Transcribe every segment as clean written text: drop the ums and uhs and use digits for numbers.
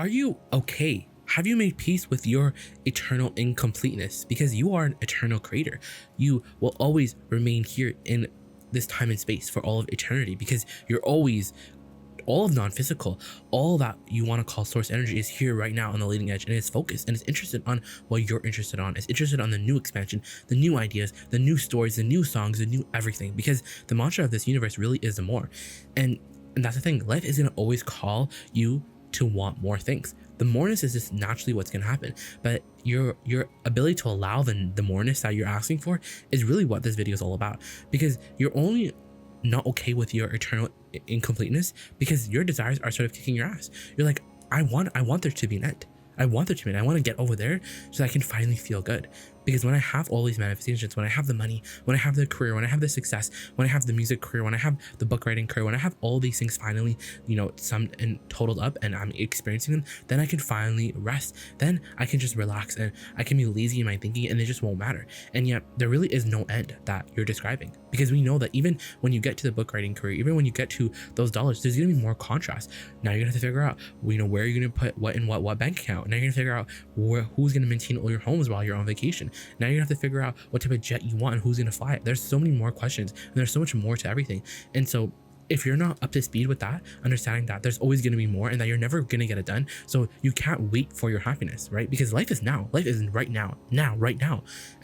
Are you okay? Have you made peace with your eternal incompleteness? Because you are an eternal creator. You will always remain here in this time and space for all of eternity, because you're always all of non-physical. All that you want to call source energy is here right now on the leading edge, and it's focused and it's interested on what you're interested on. It's interested on the new expansion, the new ideas, the new stories, the new songs, the new everything, because the mantra of this universe really is the more. And that's the thing. Life is going to always call you to want more things. The moreness is just naturally what's going to happen, but your ability to allow the moreness that you're asking for is really what this video is all about, because you're only not okay with your eternal incompleteness because your desires are sort of kicking your ass. You're like, I want there to be an end. I want there to be an end. I want to get over there so I can finally feel good. Because when I have all these manifestations, when I have the money, when I have the career, when I have the success, when I have the music career, when I have the book writing career, when I have all these things finally, summed and totaled up and I'm experiencing them, then I can finally rest. Then I can just relax and I can be lazy in my thinking and it just won't matter. And yet there really is no end that you're describing, because we know that even when you get to the book writing career, even when you get to those dollars, there's going to be more contrast. Now you're going to have to figure out, where you're going to put what in what bank account. Now you're going to figure out who's going to maintain all your homes while you're on vacation. Now you have to figure out what type of jet you want and who's going to fly it. There's so many more questions and there's so much more to everything. And so if you're not up to speed with that, understanding that there's always going to be more and that you're never going to get it done, so you can't wait for your happiness, right? Because life is now. Life is right now.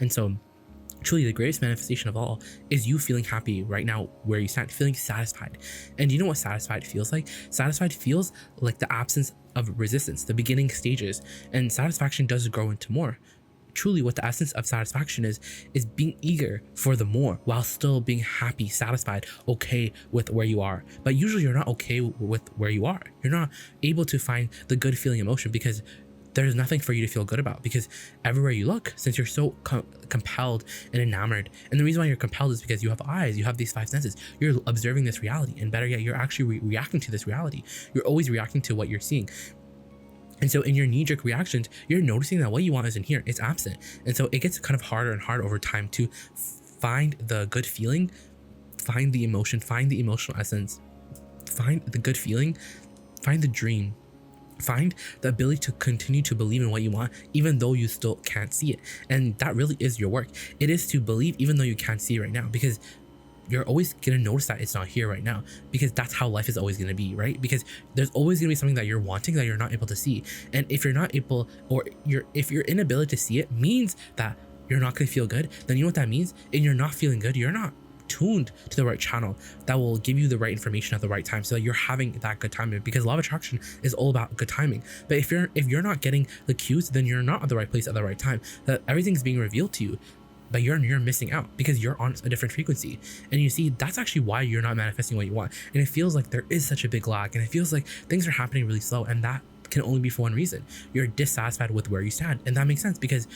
And so truly the greatest manifestation of all is you feeling happy right now where you stand, feeling satisfied. And you know what satisfied feels like? Satisfied feels like the absence of resistance, the beginning stages, and satisfaction does grow into more. Truly what the essence of satisfaction is being eager for the more while still being happy, satisfied, okay with where you are. But usually you're not okay with where you are. You're not able to find the good feeling emotion because there's nothing for you to feel good about, because everywhere you look, since you're so compelled and enamored, and the reason why you're compelled is because you have eyes, you have these five senses, you're observing this reality, and better yet, you're actually reacting to this reality. You're always reacting to what you're seeing. And so in your knee-jerk reactions, you're noticing that what you want isn't here, it's absent. And so it gets kind of harder and harder over time to find the good feeling, find the emotion, find the emotional essence, find the good feeling, find the dream, find the ability to continue to believe in what you want, even though you still can't see it. And that really is your work. It is to believe even though you can't see it right now, because you're always going to notice that it's not here right now, because that's how life is always going to be, right? Because there's always going to be something that you're wanting that you're not able to see. And if you're not able, or if your inability to see it means that you're not going to feel good, then you know what that means? And you're not feeling good, you're not tuned to the right channel that will give you the right information at the right time so that you're having that good timing, because law of attraction is all about good timing. But if you're not getting the cues, then you're not at the right place at the right time, that everything's being revealed to you, but you're missing out because you're on a different frequency. And you see, that's actually why you're not manifesting what you want. And it feels like there is such a big lag, and it feels like things are happening really slow, and that can only be for one reason. You're dissatisfied with where you stand. And that makes sense, because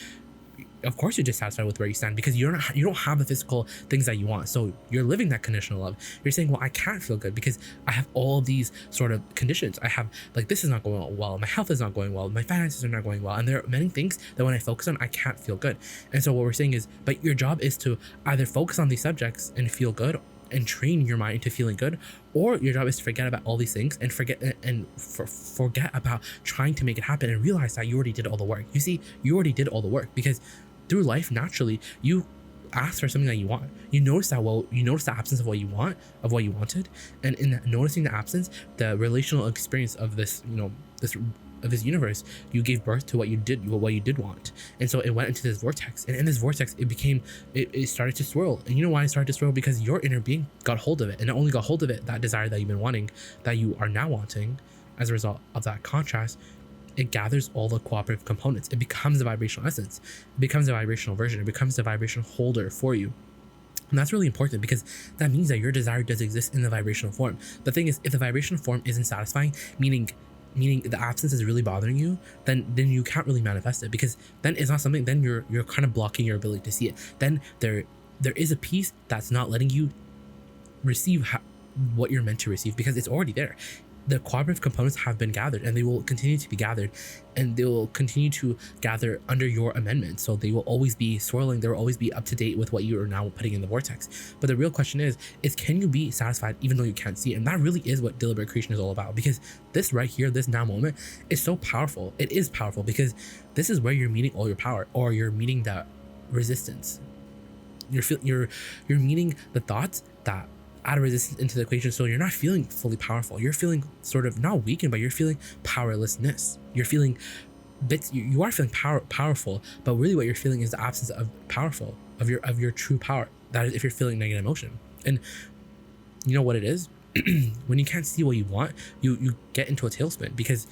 of course you're dissatisfied with where you stand, because you don't have the physical things that you want. So you're living that conditional love. You're saying, well, I can't feel good because I have all these sort of conditions. I have, like, this is not going well, my health is not going well, my finances are not going well, and there are many things that when I focus on, I can't feel good. And so what we're saying is, but your job is to either focus on these subjects and feel good and train your mind into feeling good, or your job is to forget about all these things and forget about trying to make it happen and realize that you already did all the work. You see, you already did all the work, because through life, naturally, you ask for something that you want. You notice the absence of what you want, of what you wanted, and in noticing the absence, the relational experience of this, this universe, you gave birth to what you did want. And so it went into this vortex, and in this vortex, it started to swirl. And you know why it started to swirl? Because your inner being got hold of it, and not only got hold of it, that desire that you've been wanting, that you are now wanting, as a result of that contrast, it gathers all the cooperative components. It becomes the vibrational essence. It becomes a vibrational version. It becomes the vibrational holder for you. And that's really important, because that means that your desire does exist in the vibrational form. The thing is, if the vibrational form isn't satisfying, meaning the absence is really bothering you, then you can't really manifest it, because then it's not something, then you're kind of blocking your ability to see it. Then there is a piece that's not letting you receive what you're meant to receive, because it's already there. the cooperative components have been gathered, and they will continue to be gathered, and they will continue to gather under your amendment. So they will always be swirling, they will always be up to date with what you are now putting in the vortex. But the real question is can you be satisfied even though you can't see it? And that really is what deliberate creation is all about, because this right here, this now moment, is so powerful. It is powerful because this is where you're meeting all your power, or you're meeting that resistance. You're meeting the thoughts that add a resistance into the equation. So you're not feeling fully powerful. You're feeling sort of not weakened, but you're feeling powerlessness. You're feeling bits. You are feeling powerful, but really what you're feeling is the absence of powerful, of your true power. That is if you're feeling negative emotion. And you know what it is? When you can't see what you want, you get into a tailspin, because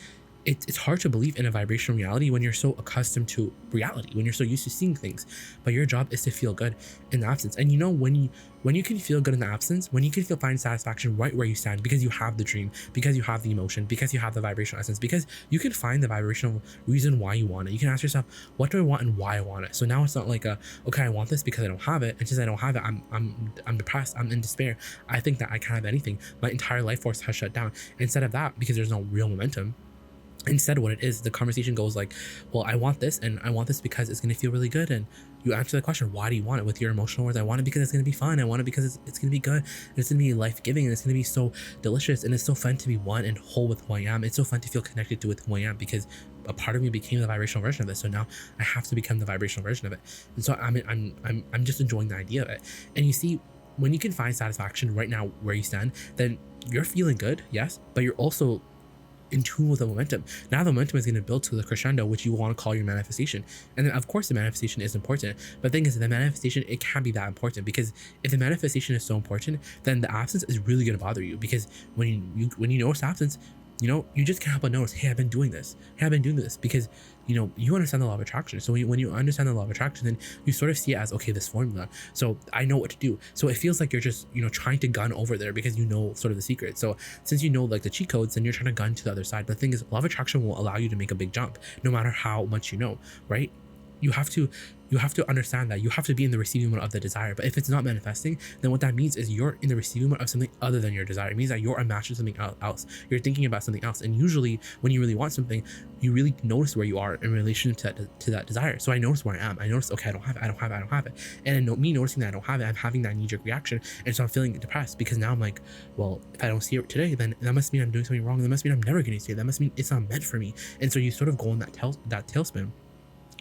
it's hard to believe in a vibrational reality when you're so accustomed to reality, when you're so used to seeing things. But your job is to feel good in the absence. And you know, when you can feel good in the absence, when you can find satisfaction right where you stand, because you have the dream, because you have the emotion, because you have the vibrational essence, because you can find the vibrational reason why you want it. You can ask yourself, what do I want and why I want it? So now it's not like okay, I want this because I don't have it, and since I don't have it, I'm depressed, I'm in despair, I think that I can't have anything, my entire life force has shut down. Instead of that, because there's no real momentum, instead what it is, the conversation goes like, well, I want this, and I want this because it's going to feel really good. And you answer the question, why do you want it, with your emotional words. I want it because it's going to be fun. I want it because it's going to be good, and it's going to be life-giving, and it's going to be so delicious, and it's so fun to be one and whole with who I am. It's so fun to feel connected to with who I am, because a part of me became the vibrational version of it. So now I have to become the vibrational version of it. And so I'm just enjoying the idea of it. And you see, when you can find satisfaction right now where you stand, then you're feeling good, yes, but you're also in tune with the momentum. Now the momentum is going to build to the crescendo, which you want to call your manifestation. And then of course the manifestation is important, but the thing is, the manifestation, it can't be that important, because if the manifestation is so important, then the absence is really going to bother you. Because when you notice absence, you know, you just can't help but notice, hey, I've been doing this, because you know, you understand the law of attraction. So when you understand the law of attraction, then you sort of see it as, okay, this formula, so I know what to do. So it feels like you're just, you know, trying to gun over there, because you know sort of the secret. So since you know like the cheat codes, then you're trying to gun to the other side. But the thing is, law of attraction will allow you to make a big jump no matter how much you know, right? You have to understand that you have to be in the receiving mode of the desire. But if it's not manifesting, then what that means is you're in the receiving mode of something other than your desire. It means that you're attached to something else. You're thinking about something else. And usually when you really want something, you really notice where you are in relation to that desire. So I notice where I am. I notice, okay, I don't have it. And then me noticing that I don't have it, I'm having that knee-jerk reaction. And so I'm feeling depressed, because now I'm like, well, if I don't see it today, then that must mean I'm doing something wrong. That must mean I'm never going to see it. That must mean it's not meant for me. And so you sort of go in that tailspin.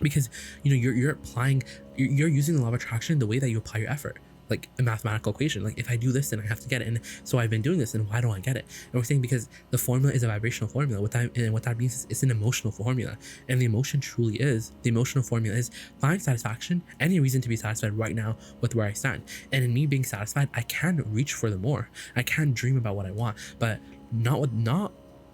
Because you know, you're applying, you're using the law of attraction the way that you apply your effort, like a mathematical equation. Like, if I do this, then I have to get it, and so I've been doing this, and why don't I get it? And we're saying because the formula is a vibrational formula. What that means is it's an emotional formula, and the emotional formula is find satisfaction, any reason to be satisfied right now with where I stand. And in me being satisfied, I can reach for the more. I can dream about what I want, but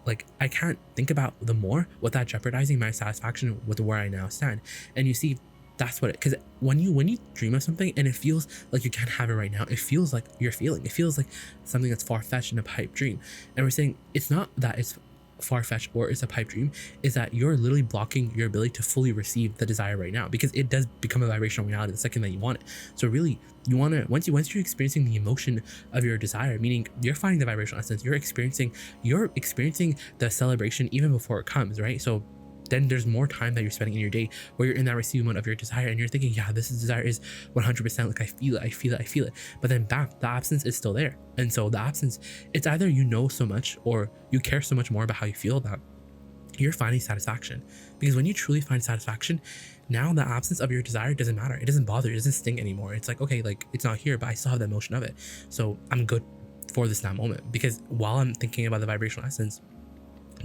like, I can't think about the more without jeopardizing my satisfaction with where I now stand. And you see, that's what it, because when you dream of something and it feels like you can't have it right now, it feels like it feels like something that's far-fetched in a pipe dream. And we're saying it's not that it's far-fetched or it's a pipe dream, is that you're literally blocking your ability to fully receive the desire right now, because it does become a vibrational reality the second that you want it. So really, you want to, once you're experiencing the emotion of your desire, meaning you're finding the vibrational essence, you're experiencing the celebration even before it comes, right? So then there's more time that you're spending in your day where you're in that receiving mode of your desire, and you're thinking, yeah, this desire is 100%, like I feel it. But then back, the absence is still there. And so the absence, it's either you know so much or you care so much more about how you feel that you're finding satisfaction. Because when you truly find satisfaction, now the absence of your desire doesn't matter. It doesn't bother, it doesn't sting anymore. It's like, okay, like it's not here, but I still have the emotion of it. So I'm good for this now moment, because while I'm thinking about the vibrational essence,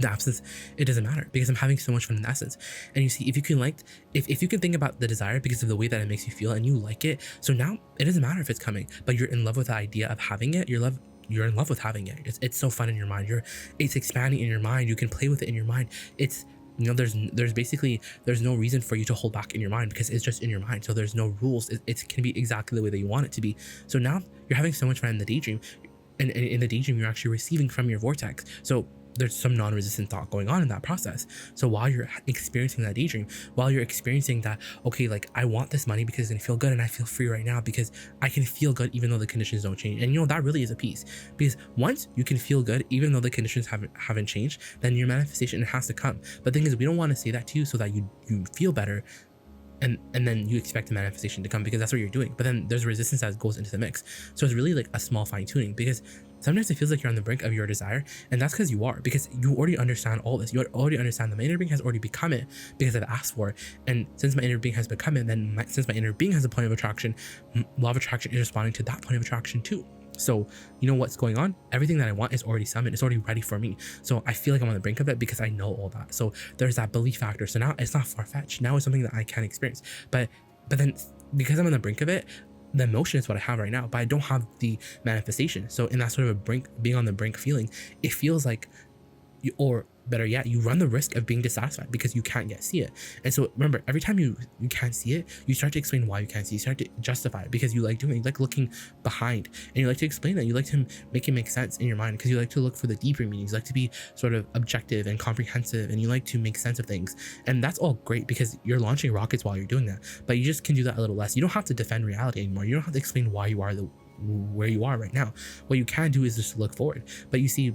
the absence, it doesn't matter, because I'm having so much fun in the essence. And you see, if you can think about the desire because of the way that it makes you feel and you like it, so now it doesn't matter if it's coming, but you're in love with the idea of having it. You're in love with having it. It's so fun in your mind. It's expanding in your mind. You can play with it in your mind. It's, you know, there's no reason for you to hold back in your mind, because it's just in your mind. So there's no rules. It can be exactly the way that you want it to be. So now you're having so much fun in the daydream, and in the daydream you're actually receiving from your vortex. So there's some non-resistant thought going on in that process. So while you're experiencing that daydream, while you're experiencing that, okay, like I want this money because it's gonna feel good and I feel free right now because I can feel good even though the conditions don't change. And that really is a piece, because once you can feel good even though the conditions haven't changed, then your manifestation has to come. But the thing is, we don't want to say that to you so that you feel better, and then you expect the manifestation to come, because that's what you're doing. But then there's resistance that goes into the mix. So it's really like a small fine-tuning, because sometimes it feels like you're on the brink of your desire, and that's because you are, because you already understand all this. You already understand that my inner being has already become it because I've asked for it. And since my inner being has become it, then since my inner being has a point of attraction, law of attraction is responding to that point of attraction too. So you know what's going on? Everything that I want is already summoned. It's already ready for me. So I feel like I'm on the brink of it because I know all that. So there's that belief factor. So now it's not far-fetched. Now it's something that I can experience. But then because I'm on the brink of it, the emotion is what I have right now, but I don't have the manifestation. So in that sort of a brink, being on the brink feeling, it feels like or better yet, you run the risk of being dissatisfied because you can't yet see it. And so remember, every time you can't see it, you start to explain why you can't see it. You start to justify it because you like doing it. You like looking behind, and you like to explain that. You like to make it make sense in your mind because you like to look for the deeper meanings. You like to be sort of objective and comprehensive, and you like to make sense of things. And that's all great because you're launching rockets while you're doing that. But you just can do that a little less. You don't have to defend reality anymore. You don't have to explain why you are where you are right now. What you can do is just look forward. But you see,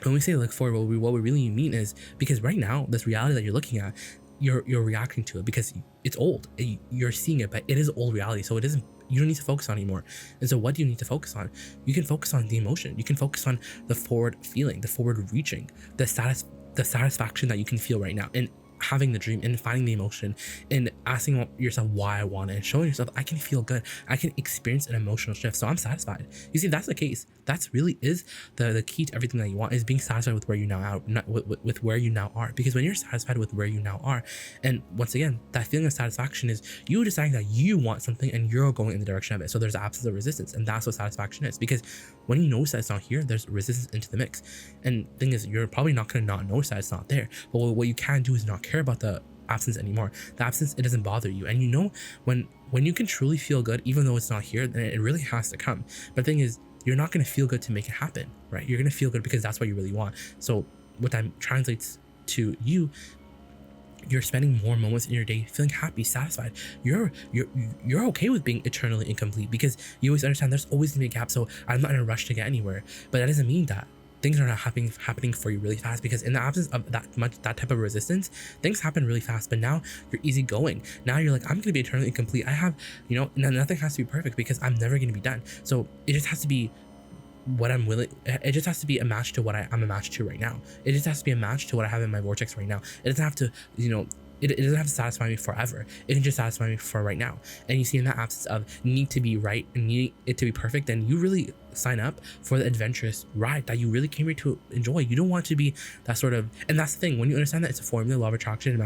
when we say look forward, what we really mean is, because right now, this reality that you're looking at, you're reacting to it because it's old. You're seeing it, but it is old reality. So it isn't, you don't need to focus on anymore. And so what do you need to focus on? You can focus on the emotion. You can focus on the forward feeling, the forward reaching, the satisfaction that you can feel right now. And having the dream and finding the emotion and asking yourself why I want it and showing yourself I can feel good, I can experience an emotional shift, so I'm satisfied. You see, that's the case. That's really is the key to everything that you want, is being satisfied with where you now are, not with where you now are. Because when you're satisfied with where you now are, and once again, that feeling of satisfaction is you deciding that you want something and you're going in the direction of it. So there's the absence of resistance, and that's what satisfaction is. Because when you notice that it's not here, there's resistance into the mix. And the thing is, you're probably not going to not notice that it's not there. But what you can do is not care about the absence anymore. The absence, it doesn't bother you. And you know, when you can truly feel good, even though it's not here, then it really has to come. But the thing is, you're not going to feel good to make it happen, right? You're going to feel good because that's what you really want. So what that translates to you, you're spending more moments in your day feeling happy, satisfied. You're okay with being eternally incomplete because you always understand there's always gonna be a gap. So I'm not in a rush to get anywhere. But that doesn't mean that things are not happening for you really fast, because in the absence of that type of resistance, things happen really fast. But now you're easygoing. Now you're like, I'm gonna be eternally incomplete. I have, nothing has to be perfect because I'm never gonna be done. So it just has to be what I'm willing. It just has to be a match to what I'm a match to right now. It just has to be a match to what I have in my vortex right now. It doesn't have to, it doesn't have to satisfy me forever. It can just satisfy me for right now. And you see, in that absence of need to be right and need it to be perfect, then you really sign up for the adventurous ride that you really came here to enjoy. You don't want to be that sort of, and that's the thing, when you understand that it's a formula, law of attraction and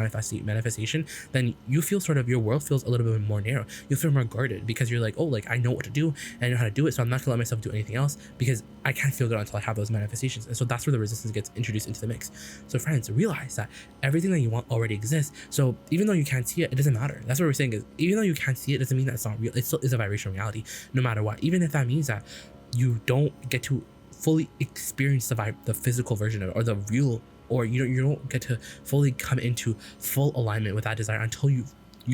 manifestation, then you feel sort of, your world feels a little bit more narrow. You feel more guarded because you're like, oh, like I know what to do and I know how to do it, so I'm not gonna let myself do anything else because I can't feel good until I have those manifestations. And so that's where the resistance gets introduced into the mix. So friends, realize that everything that you want already exists. So even though you can't see it, it doesn't matter. That's what we're saying, is even though you can't see it, doesn't mean that it's not real. It still is a vibrational reality, no matter what. Even if that means that you don't get to fully experience the physical version of it, or the real, or you don't get to fully come into full alignment with that desire until you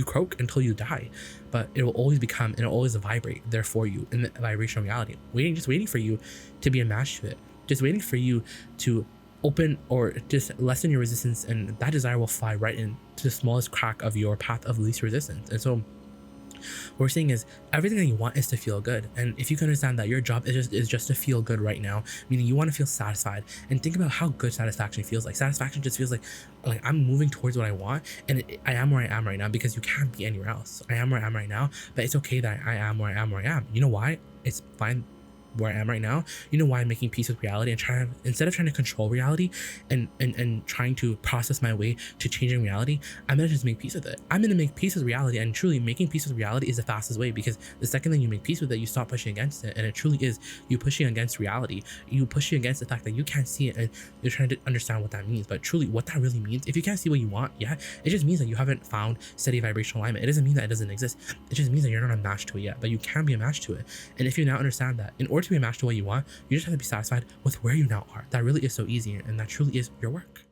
croak, until you die. But it will always become, and it will always vibrate there for you in the vibrational reality, just waiting for you to be a match to it, just waiting for you to open or just lessen your resistance, and that desire will fly right into the smallest crack of your path of least resistance. And so what we're saying is, everything that you want is to feel good. And if you can understand that your job is just to feel good right now, meaning you want to feel satisfied, and think about how good satisfaction feels like. Satisfaction just feels like I'm moving towards what I want, and I am where I am right now because you can't be anywhere else. I am where I am right now, but it's okay that I am where I am where I am. You know why? It's fine where I am right now. You know why I'm making peace with reality and instead of trying to control reality and trying to process my way to changing reality, I'm gonna just make peace with it. I'm gonna make peace with reality, and truly making peace with reality is the fastest way, because the second that you make peace with it, you stop pushing against it. And it truly is you pushing against reality. You pushing against the fact that you can't see it, and you're trying to understand what that means. But truly what that really means, if you can't see what you want, it just means that you haven't found steady vibrational alignment. It doesn't mean that it doesn't exist. It just means that you're not a match to it yet, but you can be a match to it. And if you now understand that, in order order to be a match to what you want, you just have to be satisfied with where you now are. That really is so easy, and that truly is your work.